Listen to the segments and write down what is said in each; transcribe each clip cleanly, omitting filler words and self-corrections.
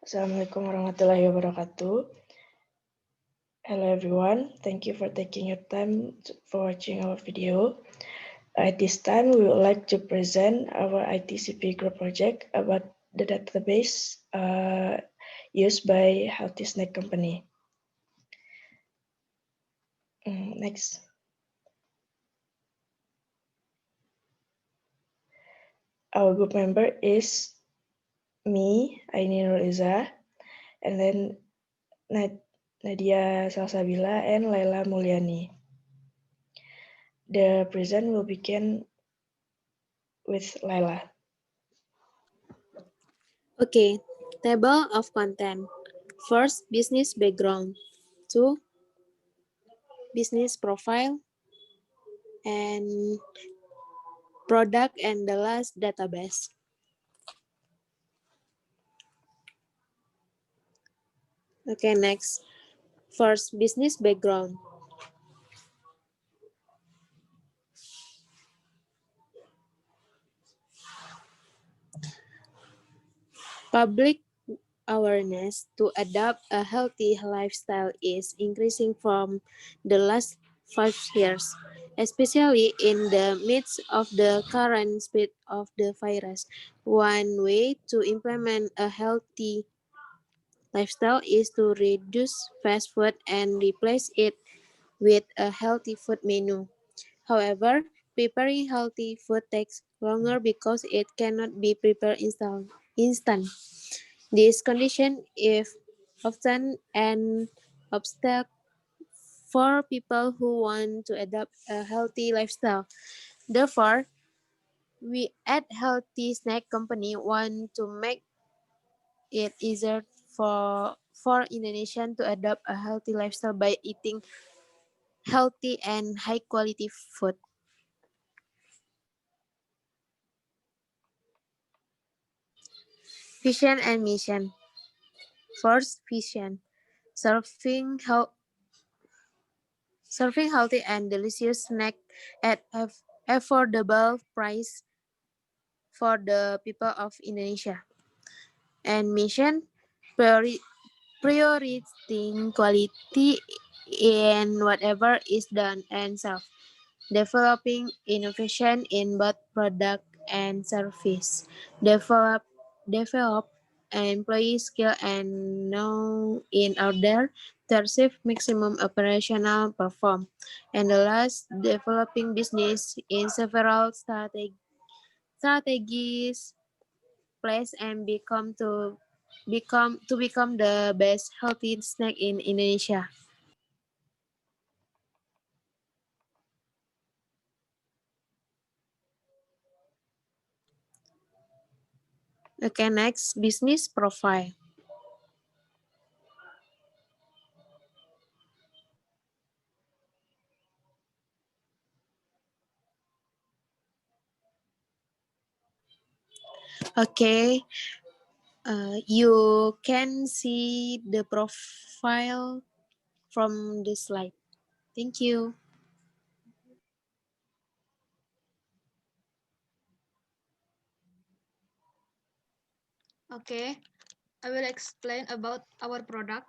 Assalamualaikum warahmatullahi wabarakatuh. Hello everyone, thank you for taking your time for watching our video. At this time, we would like to present our ITCP group project about the database used by Healthy Snack Company. Next. Our group member is me, Aini, Nurul, Izah, and then Nadia Salsabila and Laila Mulyani. The present will begin with Laila. Okay, table of content. First, business background. 2, business profile. And product, and the last, database. Okay, next. First, business background. Public awareness to adopt a healthy lifestyle is increasing from the last 5 years, especially in the midst of the current spread of the virus. One way to implement a healthy lifestyle is to reduce fast food and replace it with a healthy food menu. However, preparing healthy food takes longer because it cannot be prepared instant. This condition is often an obstacle for people who want to adopt a healthy lifestyle. Therefore, we at Healthy Snack Company want to make it easier for Indonesians to adopt a healthy lifestyle by eating healthy and high quality food. Vision and mission. First, vision. Serving healthy and delicious snack at affordable price for the people of Indonesia. And mission, prioritizing quality in whatever is done, and self developing innovation in both product and service. Develop employee skill and know in order to achieve maximum operational perform. And the last, developing business in several strategies place and become the best healthy snack in Indonesia. Okay, next, business profile. Okay, you can see the profile from the slide. Thank you. Okay, I will explain about our product.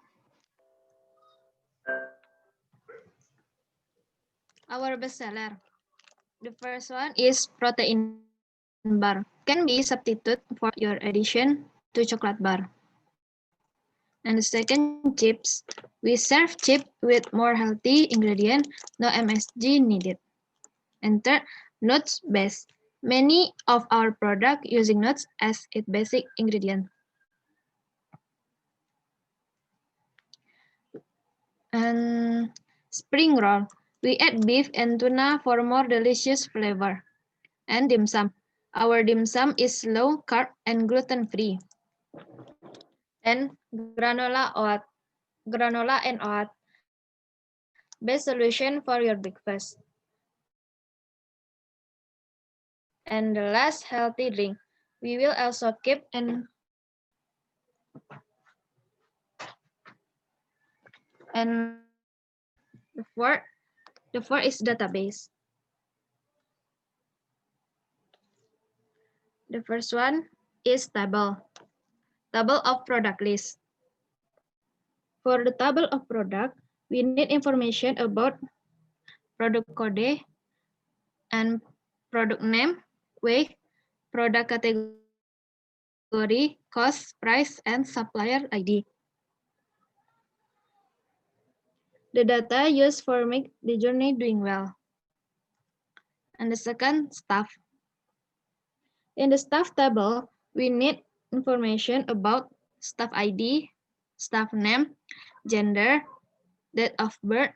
Our bestseller. The first one is protein bar. Can be substitute for your addition to chocolate bar. And the second, chips. We serve chip with more healthy ingredient, no MSG needed. And third, nuts base. Many of our product using nuts as its basic ingredient. And spring roll. We add beef and tuna for more delicious flavor. And dim sum. Our dim sum is low carb and gluten free. And granola oat. Granola and oat. Best solution for your breakfast. And the last, healthy drink. We will also keep and the fourth is database. The first one is table. table of product list. For the table of product, we need information about product code and product name, weight, product category, cost, price, and supplier ID. The data used for make the journey doing well. And the second, staff. In the staff table, we need information about staff ID, staff name, gender, date of birth,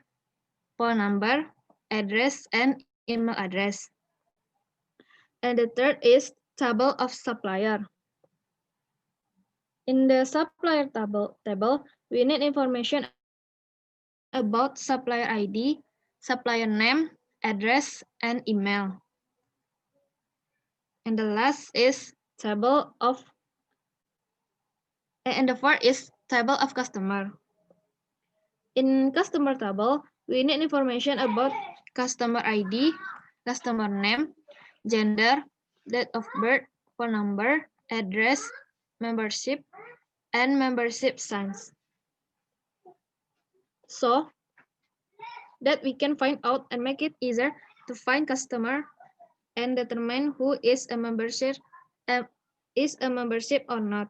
phone number, address, and email address. And the third is table of supplier. In the supplier table, we need information about supplier ID, supplier name, address, and email. And the last is and the fourth is table of customer. In customer table, we need information about customer ID, customer name, gender, date of birth, phone number, address, membership, and membership signs. So that we can find out and make it easier to find customer and determine who is a membership or not.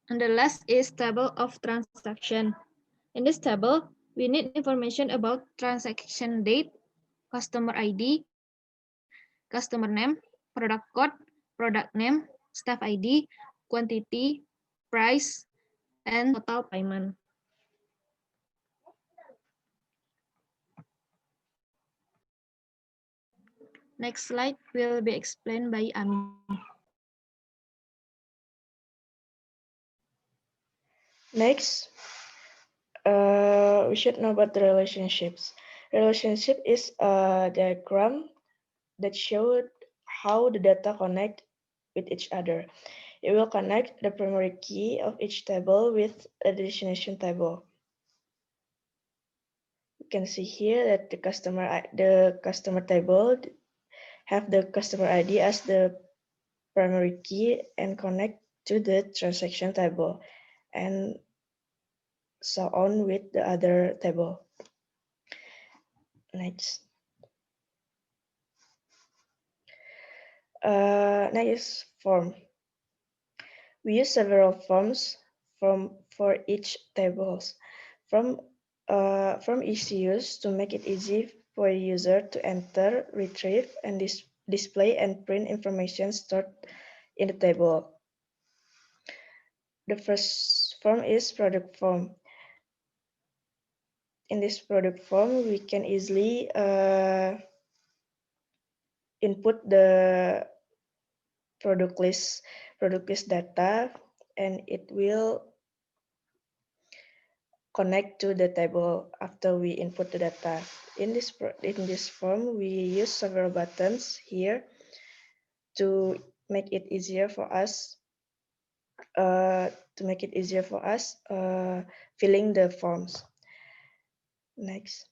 And the last is table of transaction. In this table, we need information about transaction date, customer ID, customer name, product code, product name, staff ID, quantity, price, and total payment. Next slide will be explained by Ami. Next, we should know about the relationships. Relationship is a diagram that shows how the data connect with each other. It will connect the primary key of each table with a destination table. You can see here that the customer table have the customer ID as the primary key and connect to the transaction table, and so on with the other table. Next. Next form. We use several forms for each tables. From ECUs to make it easy for a user to enter, retrieve, and display and print information stored in the table. The first form is product form. In this product form, we can easily input the product list data, and it will connect to the table after we input the data. In this form, we use several buttons here to make it easier for us filling the forms. Next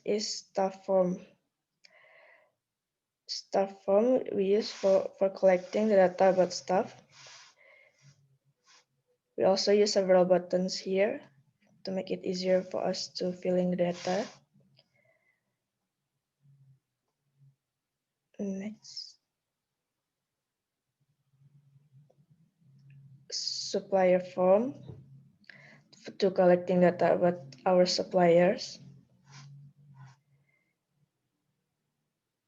is staff form. Staff form we use for collecting the data about staff. We also use several buttons here to make it easier for us to fill in the data. Next, supplier form to collecting data about our suppliers.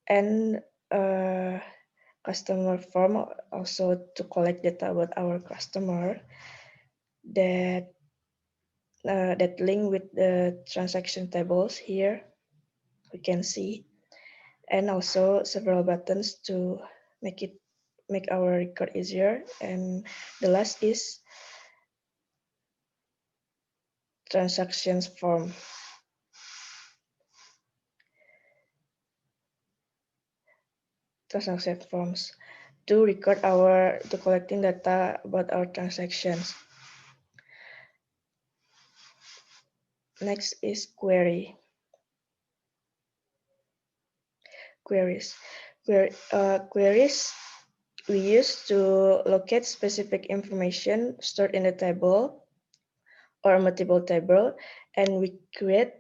And customer form also to collect data about our customer that link with the transaction tables here we can see, and also several buttons to make our record easier. And the last is transactions form. Transaction forms to record to collecting data about our transactions. Next is query. queries. Queries we use to locate specific information stored in a table or multiple table, and we create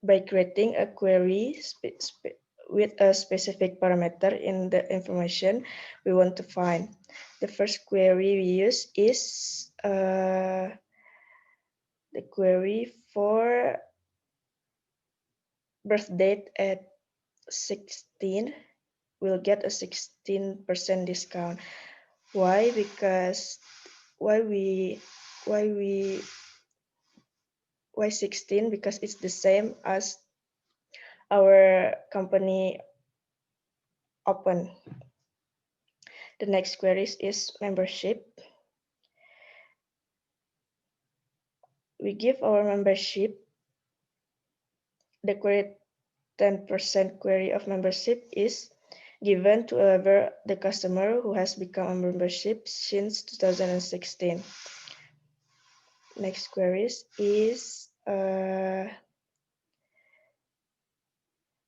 by creating a query with a specific parameter in the information we want to find. The first query we use is the query for birth date at 16. We'll get a 16% discount. Why? Because why 16? Because it's the same as our company open. The next query is membership. We give our membership the query 10% query of membership is given to whoever the customer who has become a membership since 2016. Next queries is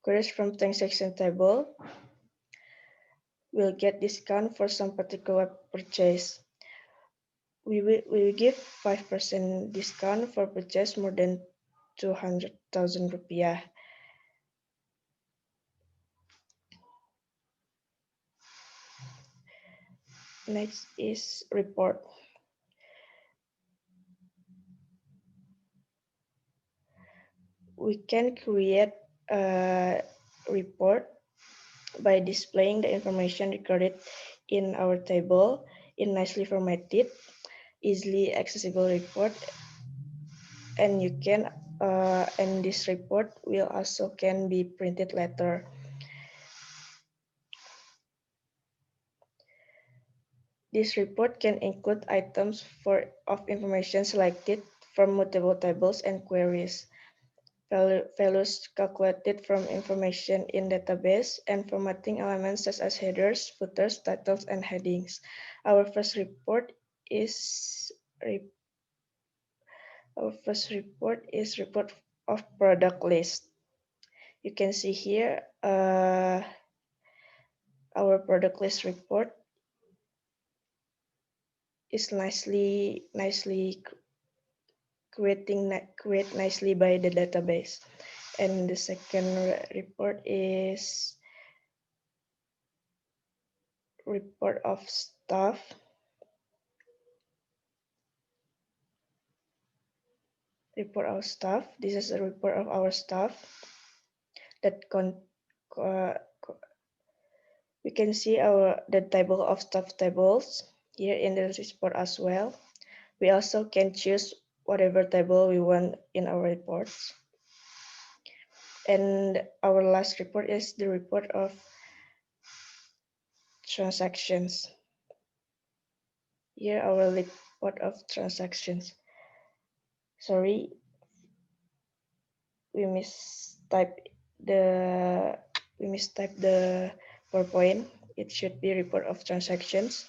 queries from transaction table. We'll get discount for some particular purchase. We will give 5% discount for purchase more than 200,000 rupiah. Next is report. We can create a report by displaying the information recorded in our table in nicely formatted, easily accessible report, and you can and this report will also can be printed later. This report can include items of information selected from multiple tables and queries, values calculated from information in database, and formatting elements such as headers, footers, titles, and headings. Our first report is report of product list. You can see here our product list report is nicely create nicely by the database. And the second report is report of staff. Report of staff. This is a report of our staff that we can see the table of staff tables here in the report as well. We also can choose whatever table we want in our reports. And our last report is the report of transactions. Here our report of transactions. Sorry, we mistyped the PowerPoint. It should be report of transactions.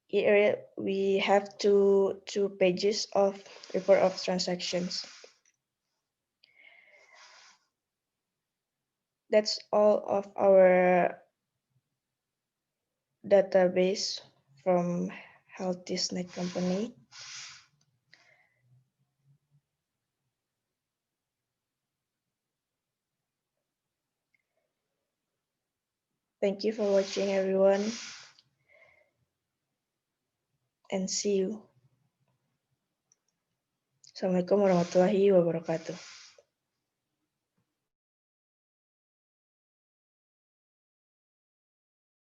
Here we have two pages of report of transactions. That's all of our database from Healthy Snack Company. Thank you for watching, everyone, and see you. Assalamualaikum warahmatullahi wabarakatuh.